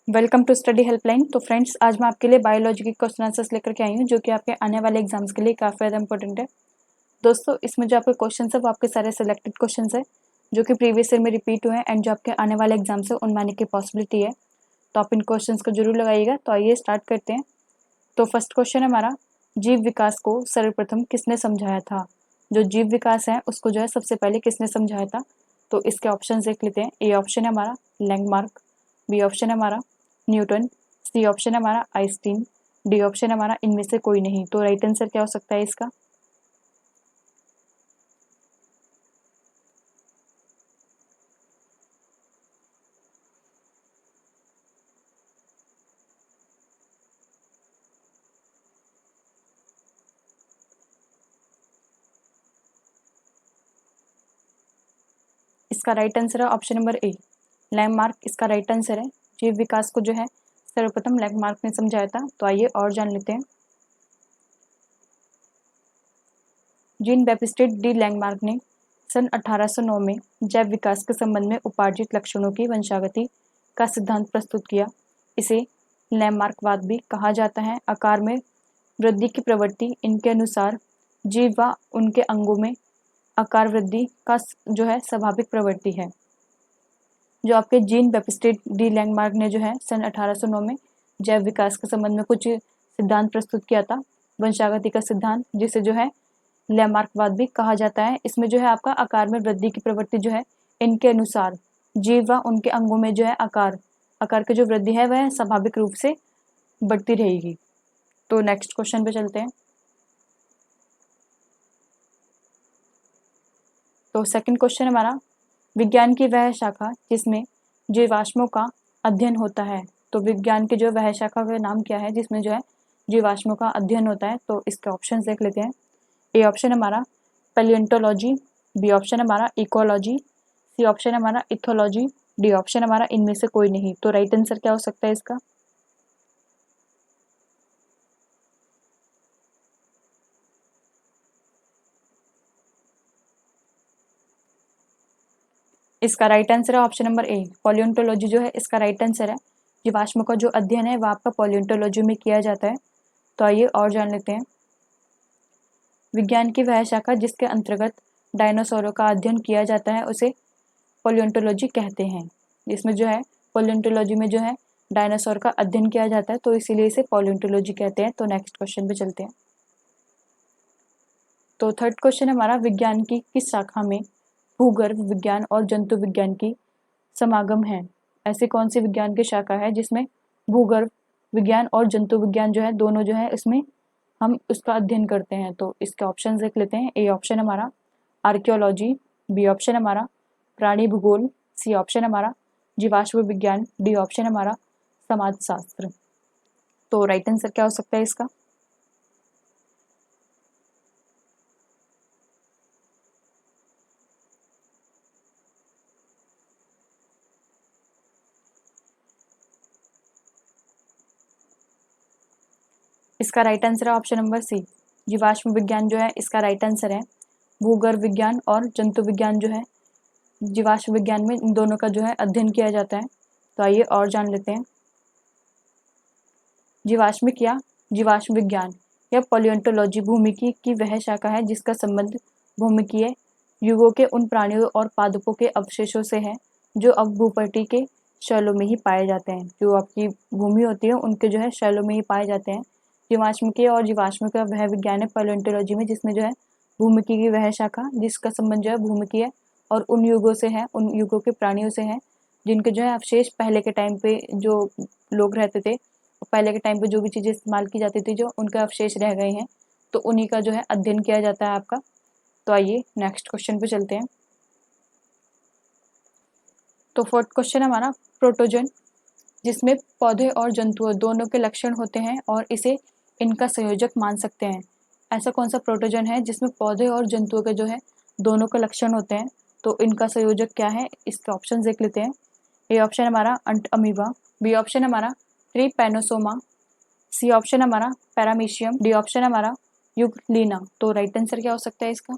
Welcome to study helpline. तो friends, आज मैं आपके लिए बायोलॉजी के क्वेश्चन आंसर्स लेकर के आई हूँ, जो कि आपके आने वाले एग्जाम्स के लिए काफ़ी ज़्यादा इंपॉर्टेंट है। दोस्तों, इसमें जो आपके क्वेश्चन है वो आपके सारे सिलेक्टेड क्वेश्चन है, जो कि प्रीवियस ईयर में रिपीट हुए हैं एंड जो आपके आने वाले एग्जाम्स है उनमें आने की पॉसिबिलिटी है। तो आप इन क्वेश्चन को जरूर लगाइएगा। तो आइए स्टार्ट करते हैं। तो फर्स्ट क्वेश्चन है हमारा, जीव विकास को सर्वप्रथम किसने समझाया था? जो जीव विकास है उसको जो है सबसे पहले किसने समझाया था? तो इसके ऑप्शन देख लेते हैं। ए ऑप्शन है हमारा लैंगमार्क, बी ऑप्शन है हमारा न्यूटन, सी ऑप्शन है हमारा आइंस्टीन, डी ऑप्शन है हमारा इनमें से कोई नहीं। तो राइट आंसर क्या हो सकता है इसका? इसका राइट आंसर है ऑप्शन नंबर ए, लैंडमार्क इसका राइट आंसर है। जीव विकास को जो है सर्वप्रथम लैंडमार्क ने समझाया था। तो आइए और जान लेते हैं। जीन बैप्टिस्ट डी लैंडमार्क ने सन 1809 में जैव विकास के संबंध में उपार्जित लक्षणों की वंशागति का सिद्धांत प्रस्तुत किया। इसे लैंडमार्कवाद भी कहा जाता है। आकार में वृद्धि की प्रवृत्ति इनके अनुसार जीव व उनके अंगों में आकार वृद्धि का जो है स्वाभाविक प्रवृत्ति है। जो आपके जीन बैप्टिस्ट डी लैंडमार्क ने जो है सन 1809 में जैव विकास के संबंध में कुछ सिद्धांत प्रस्तुत किया था, वंशागति का सिद्धांत, जिसे जो है लैंडमार्कवाद भी कहा जाता है। इसमें जो है आपका आकार में वृद्धि की प्रवृत्ति जो है इनके अनुसार जीव व उनके अंगों में जो है आकार की जो वृद्धि है वह स्वाभाविक रूप से बढ़ती रहेगी। तो नेक्स्ट क्वेश्चन पे चलते हैं। तो सेकंड क्वेश्चन हमारा, विज्ञान की वह शाखा जिसमें जीवाश्मों का अध्ययन होता है। तो विज्ञान की जो वह शाखा का नाम क्या है जिसमें जो है जीवाश्मों का अध्ययन होता है? तो इसके ऑप्शन देख लेते हैं। ए ऑप्शन हमारा पैलियोंटोलॉजी, बी ऑप्शन हमारा इकोलॉजी, सी ऑप्शन हमारा इथोलॉजी, डी ऑप्शन हमारा इनमें से कोई नहीं। तो राइट आंसर क्या हो सकता है इसका? इसका राइट आंसर है ऑप्शन नंबर ए, पैलियोंटोलॉजी जो है इसका राइट आंसर है। जीवाश्मों का जो अध्ययन है वह आपका पैलियोंटोलॉजी में किया जाता है। तो आइए और जान लेते हैं। विज्ञान की वह शाखा जिसके अंतर्गत डायनासोरों का अध्ययन किया जाता है उसे पैलियोंटोलॉजी कहते हैं। इसमें जो है पैलियोंटोलॉजी में जो है डायनासोर का अध्ययन किया जाता है, तो इसीलिए इसे पैलियोंटोलॉजी कहते हैं। तो नेक्स्ट क्वेश्चन पे चलते हैं। तो थर्ड क्वेश्चन हमारा, विज्ञान की किस शाखा में भूगर्भ विज्ञान और जंतु विज्ञान की समागम है? ऐसी कौन सी विज्ञान की शाखा है जिसमें भूगर्भ विज्ञान और जंतु विज्ञान जो है दोनों जो है इसमें हम उसका अध्ययन करते हैं? तो इसके ऑप्शन देख लेते हैं। ए ऑप्शन हमारा आर्कियोलॉजी, बी ऑप्शन हमारा प्राणी भूगोल, सी ऑप्शन हमारा जीवाश्म विज्ञान, डी ऑप्शन हमारा समाजशास्त्र। तो राइट आंसर क्या हो सकता है इसका? इसका राइट आंसर है ऑप्शन नंबर सी, जीवाश्म विज्ञान जो है इसका राइट आंसर है। भूगर्भ विज्ञान और जंतु विज्ञान जो है जीवाश्म विज्ञान में इन दोनों का जो है अध्ययन किया जाता है। तो आइए और जान लेते हैं। जीवाश्मिक या जीवाश्म विज्ञान या पैलियोंटोलॉजी भूमिकी की वह शाखा है जिसका संबंध भूमिकीय युगों के उन प्राणियों और पादपों के अवशेषों से है जो अब भूपटल के शैलों में ही पाए जाते हैं। जो आपकी भूमि होती है उनके जो है शैलों में ही पाए जाते हैं। जीवाश्मिकीय और जीवाश्म का वह विज्ञान है पैलियोंटोलॉजी में, जिसमें जो है भूमिकी की वह शाखा जिसका संबंध जो है भूमिकीय और उन युगों से है, उन युगों के प्राणियों से है जिनके जो है अवशेष पहले के टाइम पे जो लोग रहते थे, पहले के टाइम पे जो भी चीज़ें इस्तेमाल की जाती थी जो उनके अवशेष रह गए हैं, तो उन्हीं का जो है अध्ययन किया जाता है आपका। तो आइए नेक्स्ट क्वेश्चन पे चलते हैं। तो फोर्थ क्वेश्चन हमारा, प्रोटोजन जिसमें पौधे और जंतुओं दोनों के लक्षण होते हैं और इसे इनका संयोजक मान सकते हैं। ऐसा कौन सा प्रोटोजन है जिसमें पौधे और जंतुओं के जो है दोनों के लक्षण होते हैं? तो इनका संयोजक क्या है? इसके ऑप्शन देख लेते हैं। ए ऑप्शन हमारा अंट अमीबा, बी ऑप्शन हमारा ट्रिपैनोसोमा, सी ऑप्शन हमारा पैरामीशियम, डी ऑप्शन हमारा यूग्लिना। तो राइट आंसर क्या हो सकता है इसका?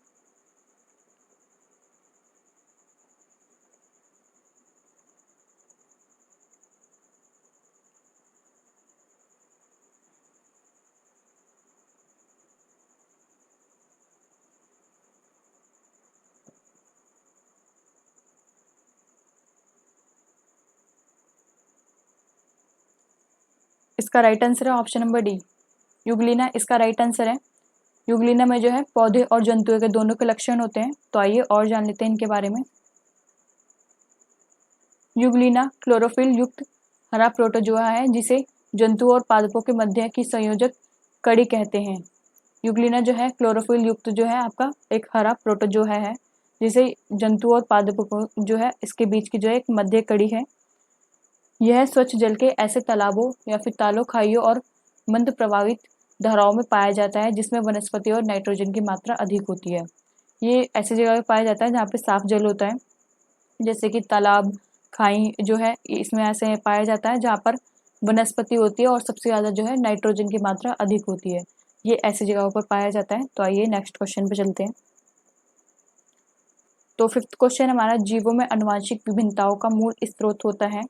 इसका राइट आंसर है ऑप्शन नंबर डी, यूग्लिना इसका राइट आंसर है। यूग्लिना में जो है पौधे और जंतुओं के दोनों के लक्षण होते हैं। तो आइए और जान लेते हैं इनके बारे में। यूग्लिना क्लोरोफिल युक्त हरा प्रोटोजोआ है जिसे जंतुओं और पादपों के मध्य की संयोजक कड़ी कहते हैं। यूग्लिना जो है क्लोरोफिल युक्त जो है आपका एक हरा प्रोटोजोआ है जिसे जंतुओं और पादपों को जो है इसके बीच की जो है एक मध्य कड़ी है। यह स्वच्छ जल के ऐसे तालाबों या फिर तालों, खाइयों और मंद प्रवाहित धाराओं में पाया जाता है जिसमें वनस्पति और नाइट्रोजन की मात्रा अधिक होती है। ये ऐसी जगह पे पाया जाता है जहाँ पे साफ जल होता है, जैसे कि तालाब, खाई जो है इसमें ऐसे पाया जाता है जहाँ पर वनस्पति होती है और सबसे ज़्यादा जो है नाइट्रोजन की मात्रा अधिक होती है। ये ऐसी जगहों पर पाया जाता है। तो आइए नेक्स्ट क्वेश्चन पे चलते हैं। तो फिफ्थ क्वेश्चन हमारा, जीवों में आनुवंशिक विभिन्नताओं का मूल स्रोत होता है।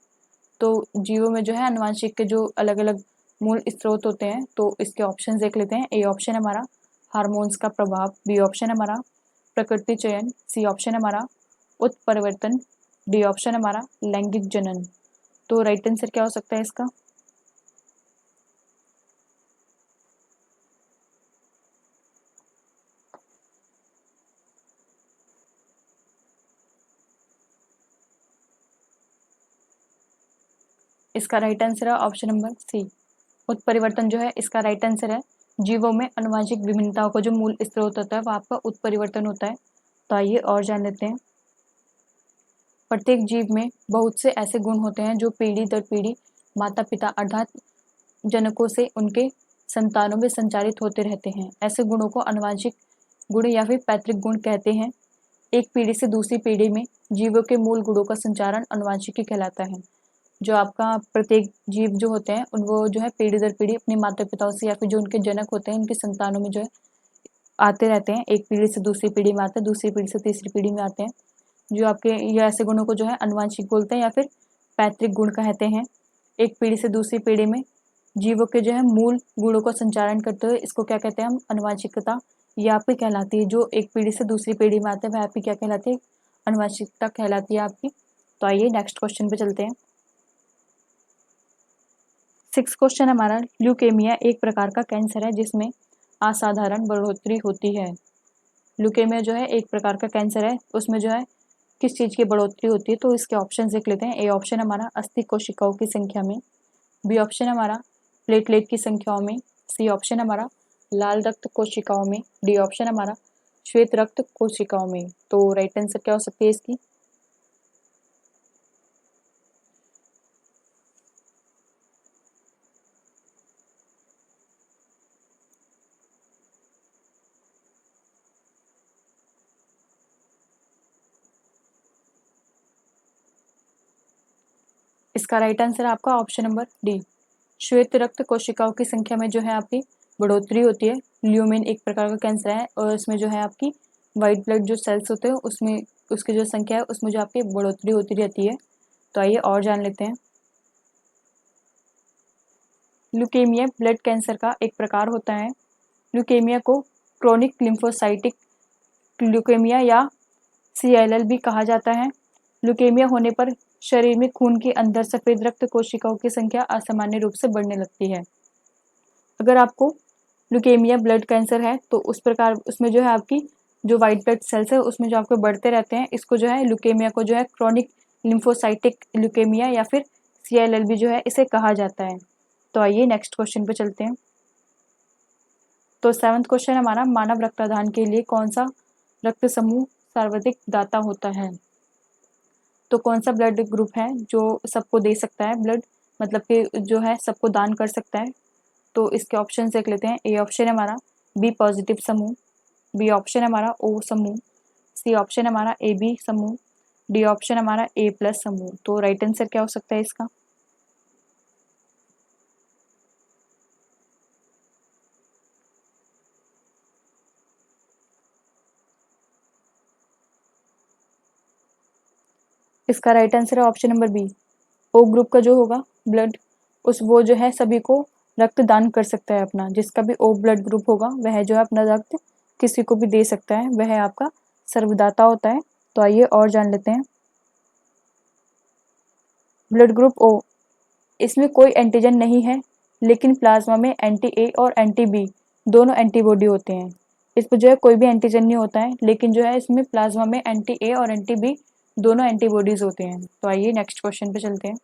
तो जीवों में जो है आनुवंशिक के जो अलग अलग मूल स्रोत होते हैं, तो इसके ऑप्शन देख लेते हैं। ए ऑप्शन हमारा हार्मोन्स का प्रभाव, बी ऑप्शन हमारा प्रकृति चयन, सी ऑप्शन हमारा उत्परिवर्तन, डी ऑप्शन हमारा लैंगिक जनन। तो राइट आंसर क्या हो सकता है इसका? इसका राइट आंसर है ऑप्शन नंबर सी, उत्परिवर्तन जो है इसका राइट आंसर है। जीवों में आनुवंशिक विभिन्नताओं का जो मूल स्रोत होता है वह आपका उत्परिवर्तन होता है। तो आइए और जान लेते हैं। प्रत्येक जीव में बहुत से ऐसे गुण होते हैं जो पीढ़ी दर पीढ़ी माता पिता अर्थात जनकों से उनके संतानों में संचारित होते रहते हैं। ऐसे गुणों को आनुवंशिक गुण या फिर पैतृक गुण कहते हैं। एक पीढ़ी से दूसरी पीढ़ी में जीवों के मूल गुणों का संचारण आनुवंशिकी कहलाता है। जो आपका प्रत्येक जीव जो होते हैं उन वो जो है पीढ़ी दर पीढ़ी अपने माता पिताओं से या फिर जो उनके जनक होते हैं उनकी संतानों में जो है आते रहते हैं। एक पीढ़ी से दूसरी पीढ़ी में आते हैं, दूसरी पीढ़ी से तीसरी पीढ़ी में आते हैं। जो आपके ये ऐसे गुणों को जो है आनुवंशिक बोलते हैं या फिर पैतृक गुण कहते हैं। एक पीढ़ी से दूसरी पीढ़ी में जीवों के जो है मूल गुणों को संचारण करते हुए इसको क्या कहते हैं हम? आनुवंशिकता। ये आपकी कहलाती है। जो एक पीढ़ी से दूसरी पीढ़ी में आते हैं वह आपकी क्या कहलाती है? आनुवंशिकता कहलाती है आपकी। तो आइए नेक्स्ट क्वेश्चन पे चलते हैं। सिक्स क्वेश्चन हमारा, ल्यूकेमिया एक प्रकार का कैंसर है जिसमें असाधारण बढ़ोतरी होती है। ल्यूकेमिया जो है एक प्रकार का कैंसर है, उसमें जो है किस चीज़ की बढ़ोतरी होती है? तो इसके ऑप्शन देख लेते हैं। ए ऑप्शन हमारा अस्थि कोशिकाओं की संख्या में, बी ऑप्शन हमारा प्लेटलेट की संख्याओं में, सी ऑप्शन हमारा लाल रक्त कोशिकाओं में, डी ऑप्शन हमारा श्वेत रक्त कोशिकाओं में। तो राइट आंसर क्या हो सकती है इसकी? इसका राइट आंसर है आपका ऑप्शन नंबर डी, श्वेत रक्त कोशिकाओं की संख्या में जो है आपकी बढ़ोतरी होती है। ल्यूमिन एक प्रकार का कैंसर है और इसमें जो है आपकी वाइट ब्लड जो सेल्स होते हैं उसमें उसकी जो संख्या है उसमें जो आपकी बढ़ोतरी होती रहती है। तो आइए और जान लेते हैं। ल्यूकेमिया ब्लड कैंसर का एक प्रकार होता है। ल्यूकेमिया को क्रोनिक लिम्फोसाइटिक ल्यूकेमिया या CLL भी कहा जाता है। ल्यूकेमिया होने पर शरीर में खून के अंदर सफेद रक्त कोशिकाओं की संख्या असामान्य रूप से बढ़ने लगती है। अगर आपको ल्यूकेमिया ब्लड कैंसर है तो उस प्रकार उसमें जो है आपकी जो वाइट ब्लड सेल्स है उसमें जो आपके बढ़ते रहते हैं, इसको जो है ल्यूकेमिया को जो है क्रोनिक लिम्फोसाइटिक ल्यूकेमिया या फिर CLL भी जो है इसे कहा जाता है। तो आइए नेक्स्ट क्वेश्चन पे चलते हैं। तो सेवंथ क्वेश्चन हमारा, मानव रक्तदान के लिए कौन सा रक्त समूह सर्वाधिक दाता होता है? तो कौन सा ब्लड ग्रुप है जो सबको दे सकता है ब्लड, मतलब कि जो है सबको दान कर सकता है? तो इसके ऑप्शन देख लेते हैं। ए ऑप्शन हमारा बी पॉजिटिव समूह, बी ऑप्शन हमारा ओ समूह, सी ऑप्शन हमारा AB समूह, डी ऑप्शन हमारा A+ समूह। तो राइट आंसर क्या हो सकता है इसका? इसका राइट आंसर है option number B, O group का जो होगा ब्लड उस वो जो है सभी को रक्त दान कर सकता है अपना। जिसका भी ओ ब्लड ग्रुप होगा वह जो है अपना रक्त किसी को भी दे सकता है, वह आपका सर्वदाता होता है। तो आइए और जान लेते हैं। ब्लड ग्रुप ओ, इसमें कोई एंटीजन नहीं है लेकिन प्लाज्मा में एंटी ए और एंटी बी दोनों एंटीबॉडी होते हैं। इसमें जो है कोई भी एंटीजन नहीं होता है, लेकिन जो है इसमें प्लाज्मा में एंटी ए और एंटी बी दोनों एंटीबॉडीज होते हैं। तो आइए नेक्स्ट क्वेश्चन पे चलते हैं।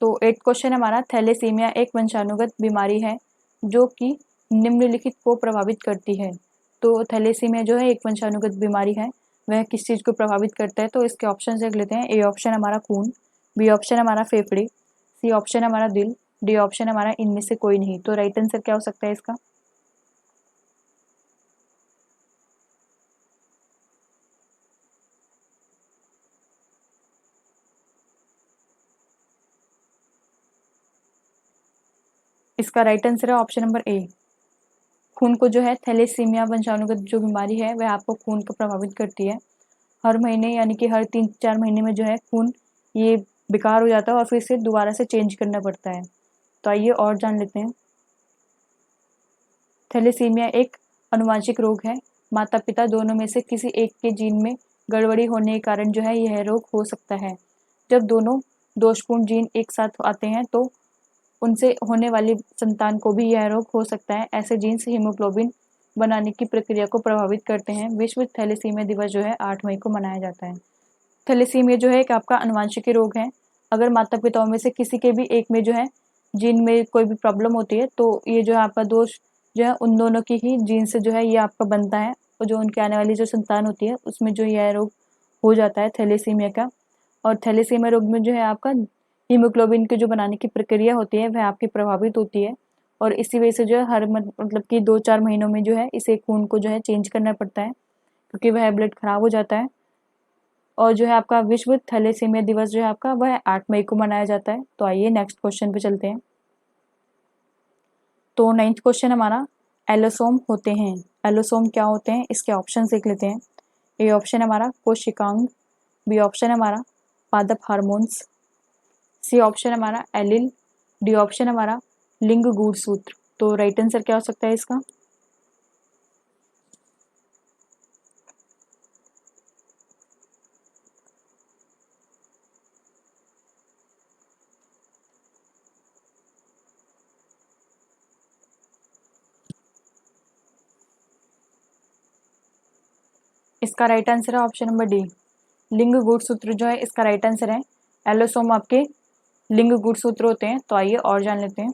तो 8th क्वेश्चन हमारा, थैलेसीमिया एक वंशानुगत बीमारी है जो कि निम्नलिखित को प्रभावित करती है। तो थैलेसीमिया जो है एक वंशानुगत बीमारी है, वह किस चीज़ को प्रभावित करता है? तो इसके ऑप्शन देख लेते हैं। ए ऑप्शन हमारा खून, बी ऑप्शन हमारा फेफड़े, सी ऑप्शन हमारा दिल, डी ऑप्शन हमारा इनमें से कोई नहीं। तो राइट आंसर क्या हो सकता है इसका? इसका राइट आंसर है ऑप्शन नंबर ए। खून को जो है थैलेसीमिया वंशानुगत जो बीमारी है वह आपको खून को प्रभावित करती है। हर महीने यानी कि हर 3-4 महीने में जो है खून ये बेकार हो जाता है और फिर से दोबारा से चेंज करना पड़ता है। तो आइए और जान लेते हैं। थैलेसीमिया एक आनुवांशिक रोग है। माता पिता दोनों में से किसी एक के जीन में गड़बड़ी होने के कारण जो है यह रोग हो सकता है। जब दोनों दोषपूर्ण जीन एक साथ आते हैं तो उनसे होने वाली संतान को भी यह रोग हो सकता है। ऐसे जीन्स हीमोग्लोबिन बनाने की प्रक्रिया को प्रभावित करते हैं। विश्व थैलेसीमिया दिवस जो है 8 मई को मनाया जाता है। थैलेसीमिया जो है एक आपका आनुवांशिक रोग है। अगर माता पिताओं में से किसी के भी एक में जो है जीन में कोई भी प्रॉब्लम होती है तो ये जो है आपका दोष जो है उन दोनों की ही जीन से जो है ये आपका बनता है, और जो उनके आने वाली जो संतान होती है उसमें जो यह रोग हो जाता है थैलेसीमिया का। और थैलेसीमिया रोग में जो है आपका हीमोग्लोबिन की जो बनाने की प्रक्रिया होती है वह आपकी प्रभावित होती है, और इसी वजह से जो है हर मतलब कि 2-4 महीनों में जो है इसे खून को जो है चेंज करना पड़ता है, क्योंकि वह ब्लड खराब हो जाता है। और जो है आपका विश्व थैलेसीमिया दिवस जो है आपका वह 8 मई को मनाया जाता है। तो आइए नेक्स्ट क्वेश्चन पे चलते हैं। तो 9th क्वेश्चन हमारा, एलोसोम होते हैं। एलोसोम क्या होते हैं इसके ऑप्शन देख लेते हैं। ए ऑप्शन हमारा कोशिकांग, बी ऑप्शन हमारा पादप हार्मोन्स, सी ऑप्शन हमारा एलिल, डी ऑप्शन हमारा लिंग गुणसूत्र। तो राइट आंसर क्या हो सकता है इसका? इसका राइट आंसर है ऑप्शन नंबर डी, लिंग गुणसूत्र जो है इसका राइट आंसर है। एलोसोम आपके लिंग गुणसूत्र होते हैं। तो आइए और जान लेते हैं।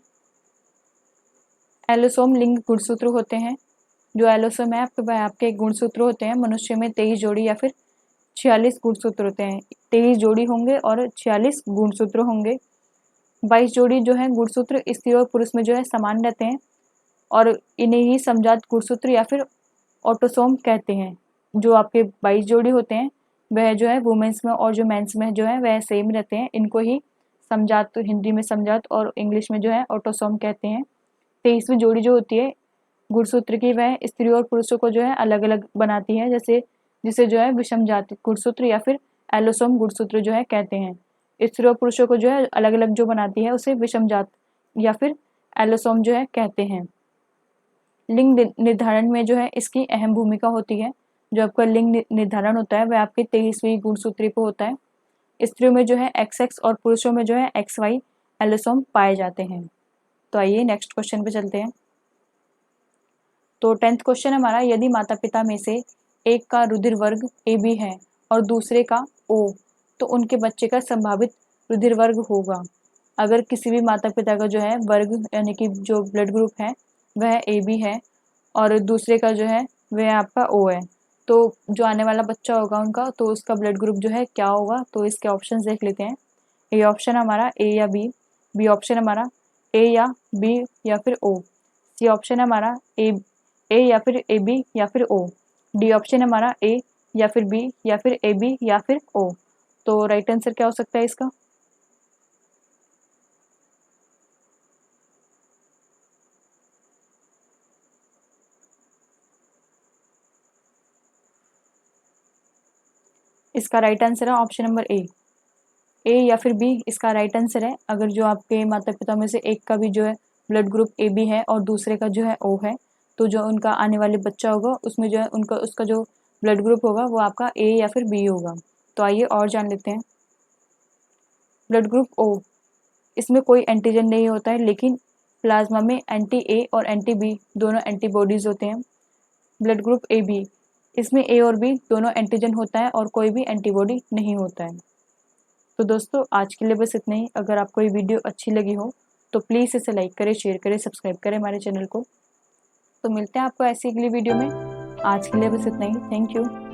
एलोसोम लिंग गुणसूत्र होते हैं। जो एलोसोम है आपके वह आपके गुणसूत्र होते हैं। मनुष्य में 23 जोड़ी या फिर 46 गुणसूत्र होते हैं। 23 जोड़ी होंगे और 46 गुणसूत्र होंगे। 22 जोड़ी जो है गुणसूत्र स्त्री और पुरुष में जो है समान रहते हैं, और इन्हें ही समजात गुणसूत्र या फिर ऑटोसोम कहते हैं। जो आपके 22 जोड़ी होते हैं वह जो है वुमेन्स में और जो मेंस में जो है वह सेम रहते हैं। इनको ही समजात, हिंदी में समजात और इंग्लिश में जो है ऑटोसोम कहते हैं। 23वीं जोड़ी जो होती है गुणसूत्र की वह स्त्री और पुरुषों को जो है अलग अलग बनाती है, जैसे जिसे जो है विषम जाति गुणसूत्र या फिर एलोसोम गुणसूत्र जो है कहते हैं। स्त्री और पुरुषों को जो है अलग अलग जो बनाती है उसे विषम जात या फिर एलोसोम जो है कहते हैं। लिंग निर्धारण में जो है इसकी अहम भूमिका होती है। जो आपका लिंग निर्धारण होता है वह आपके 23वीं गुणसूत्री पे होता है। स्त्रियों में जो है XX और पुरुषों में जो है XY एलोसोम पाए जाते हैं। तो आइए नेक्स्ट क्वेश्चन पे चलते हैं। तो 10th क्वेश्चन हमारा, यदि माता पिता में से एक का रुधिर वर्ग AB है और दूसरे का O, तो उनके बच्चे का संभावित रुधिर वर्ग होगा। अगर किसी भी माता पिता का जो है वर्ग यानी कि जो ब्लड ग्रुप है वह AB है और दूसरे का जो है वह आपका O है, तो जो आने वाला बच्चा होगा उनका, तो उसका ब्लड ग्रुप जो है क्या होगा? तो इसके ऑप्शन देख लेते हैं। ए ऑप्शन हमारा A या B, बी ऑप्शन हमारा A या B या फिर O, सी ऑप्शन हमारा A या फिर AB या फिर O, डी ऑप्शन हमारा A या फिर B या फिर AB या फिर O। तो राइट आंसर क्या हो सकता है इसका? इसका राइट आंसर है ऑप्शन नंबर ए या फिर बी इसका राइट आंसर है। अगर जो आपके माता पिता में से एक का भी जो है ब्लड ग्रुप AB है और दूसरे का जो है O है, तो जो उनका आने वाले बच्चा होगा उसमें जो है उनका उसका जो ब्लड ग्रुप होगा वो आपका A या फिर B होगा। तो आइए और जान लेते हैं। ब्लड ग्रुप O इसमें कोई एंटीजन नहीं होता है, लेकिन प्लाज्मा में एंटी ए और एंटी बी दोनों एंटीबॉडीज होते हैं। ब्लड ग्रुप ए बी, इसमें ए और बी दोनों एंटीजन होता है और कोई भी एंटीबॉडी नहीं होता है। तो दोस्तों आज के लिए बस इतना ही। अगर आपको ये वीडियो अच्छी लगी हो तो प्लीज़ इसे लाइक करें, शेयर करें, सब्सक्राइब करें हमारे चैनल को। तो मिलते हैं आपको ऐसी अगली वीडियो में। आज के लिए बस इतना ही। Thank you.